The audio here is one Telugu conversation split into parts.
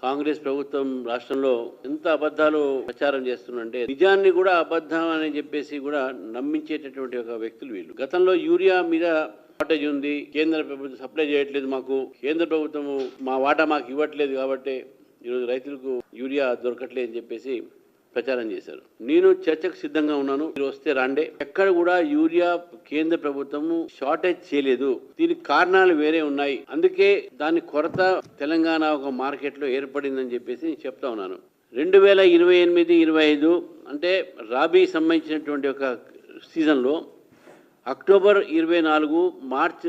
కాంగ్రెస్ ప్రభుత్వం రాష్ట్రంలో ఎంత అబద్ధాలు ప్రచారం చేస్తుందంటే నిజాన్ని కూడా అబద్ధం అని చెప్పేసి కూడా నమ్మించేటటువంటి ఒక వ్యక్తులు వీళ్ళు. గతంలో యూరియా మీద షార్టేజ్ ఉంది, కేంద్ర ప్రభుత్వం సప్లై చేయట్లేదు, మాకు కేంద్ర ప్రభుత్వం మా వాటా మాకు ఇవ్వట్లేదు కాబట్టి ఈరోజు రైతులకు యూరియా దొరకట్లేదు అని చెప్పేసి ప్రచారం చేశారు. నేను చర్చకు సిద్ధంగా ఉన్నాను, మీరు వస్తే రాండే. ఎక్కడ కూడా యూరియా కేంద్ర ప్రభుత్వం షార్టేజ్ చేయలేదు, దీనికి కారణాలు వేరే ఉన్నాయి, అందుకే దాని కొరత తెలంగాణ ఒక మార్కెట్ లో ఏర్పడిందని చెప్పేసి నేను చెప్తా ఉన్నాను. 2028-25 అంటే రాబీ సంబంధించినటువంటి ఒక సీజన్లో అక్టోబర్ 24 మార్చ్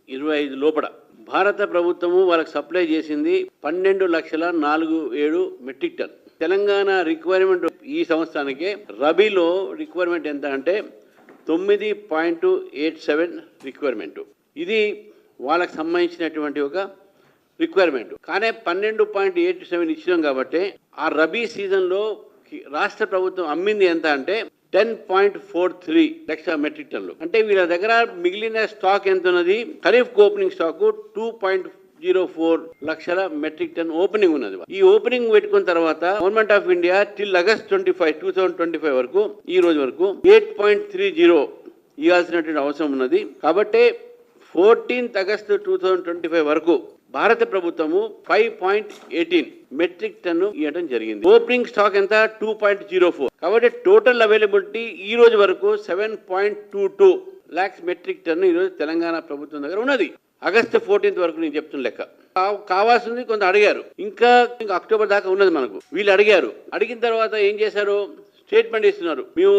25 లోపల భారత ప్రభుత్వము వాళ్ళకి సప్లై చేసింది 12,47,000 మెట్రిక్ టన్. తెలంగాణ రిక్వైర్మెంట్ ఈ సంవత్సరానికి రబీలో రిక్వైర్మెంట్ ఎంత అంటే 9.87 రిక్వైర్మెంట్. ఇది వాళ్ళకి సంబంధించినటువంటి ఒక రిక్వైర్మెంట్. కానీ 12.87 ఇచ్చినాం కాబట్టి ఆ రబీ సీజన్లో రాష్ట్ర ప్రభుత్వం అమ్మింది ఎంత అంటే 10.43 లక్షల మెట్రిక్ టన్లు. అంటే వీళ్ళ దగ్గర మిగిలిన స్టాక్ ఎంత ఉన్నది, ఖరీఫ్ ఓపెనింగ్ స్టాక్ 2.04 లక్షల మెట్రిక్ టన్ ఓపెనింగ్ ఉన్నది. ఈ ఓపెనింగ్ పెట్టుకున్న తర్వాత government of India till August 2025 వరకు ఈ రోజు వరకు 8.30 ఇవ్వాల్సినటువంటి అవసరం ఉన్నది. కాబట్టి 14 ఆగస్టు 2025 వరకు భారత ప్రభుత్వము 5.18 మెట్రిక్ టన్ ఇవ్వడం జరిగింది. ఓపెనింగ్ స్టాక్ ఎంత 2.04. కాబట్టి టోటల్ అవైలబిలిటీ ఈ రోజు వరకు 7.22 లాక్స్ మెట్రిక్ టన్ ఈ రోజు తెలంగాణ ప్రభుత్వం దగ్గర ఉన్నది. ఆగస్టు 14 వరకు నేను చెప్తున్న లెక్క. కావాల్సింది కొంత అడిగారు, ఇంకా అక్టోబర్ దాకా ఉన్నది మనకు. వీళ్ళు అడిగిన తర్వాత ఏం చేశారు, స్టేట్మెంట్ ఇస్తున్నారు, మేము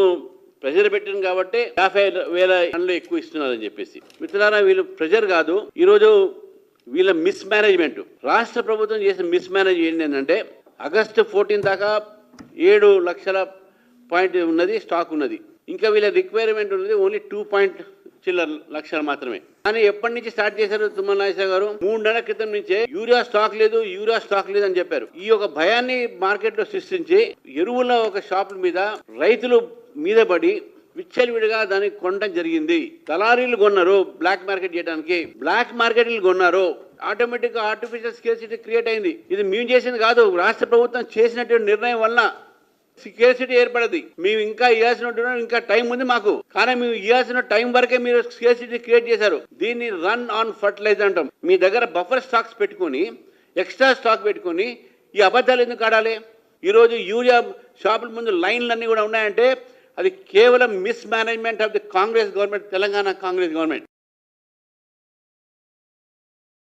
ప్రెజర్ పెట్టినాం కాబట్టి 50,000 టన్నులు ఎక్కువ ఇస్తున్నారు అని చెప్పేసి. మిత్రులారా, వీళ్ళు ప్రెజర్ కాదు, ఈరోజు వీళ్ళ మిస్ మేనేజ్మెంట్, రాష్ట్ర ప్రభుత్వం చేసిన మిస్ మేనేజ్ ఏంటంటే ఆగస్టు 14 దాకా 7 లక్షల పాయింట్ ఉన్నది, స్టాక్ ఉన్నది. ఇంకా వీళ్ళ రిక్వైర్మెంట్ ఉన్నది ఓన్లీ 2 చిల్లర లక్షలు మాత్రమే. కానీ ఎప్పటి నుంచి స్టార్ట్ చేశారు తుమ్మల నాగేశ్వరరావు గారు? 3 నెలల క్రితం నుంచే యూరియా స్టాక్ లేదు అని చెప్పారు. ఈ ఒక భయాన్ని మార్కెట్ లో సృష్టించి ఎరువుల ఒక షాపుల మీద రైతులు మీద పడి విచ్చలవిడిగా దాన్ని కొనడం జరిగింది. దళారీలు కొన్నారు బ్లాక్ మార్కెట్ చేయడానికి, బ్లాక్ మార్కెట్లు కొన్నారు. ఆటోమేటిక్ గా ఆర్టిఫిషియల్ స్కేర్సిటీ క్రియేట్ అయింది. ఇది మేము చేసింది కాదు, రాష్ట్ర ప్రభుత్వం చేసినటువంటి నిర్ణయం వల్ల స్కేర్సిటీ ఏర్పడది. మేము ఇంకా ఇవ్వాల్సిన ఇంకా టైం ఉంది మాకు, కానీ మేము ఇవ్వాల్సిన టైం వరకే మీరు స్కేర్సిటీ క్రియేట్ చేశారు. దీన్ని రన్ ఆన్ ఫర్టిలైజర్ అంటాం. మీ దగ్గర బఫర్ స్టాక్స్ పెట్టుకొని, ఎక్స్ట్రా స్టాక్ పెట్టుకొని ఈ అబద్ధాలు ఎందుకు ఆడాలి? ఈరోజు యూరియా షాపుల ముందు లైన్లన్నీ కూడా ఉన్నాయంటే అది కేవలం miss management of the Congress government, Telangana Congress government.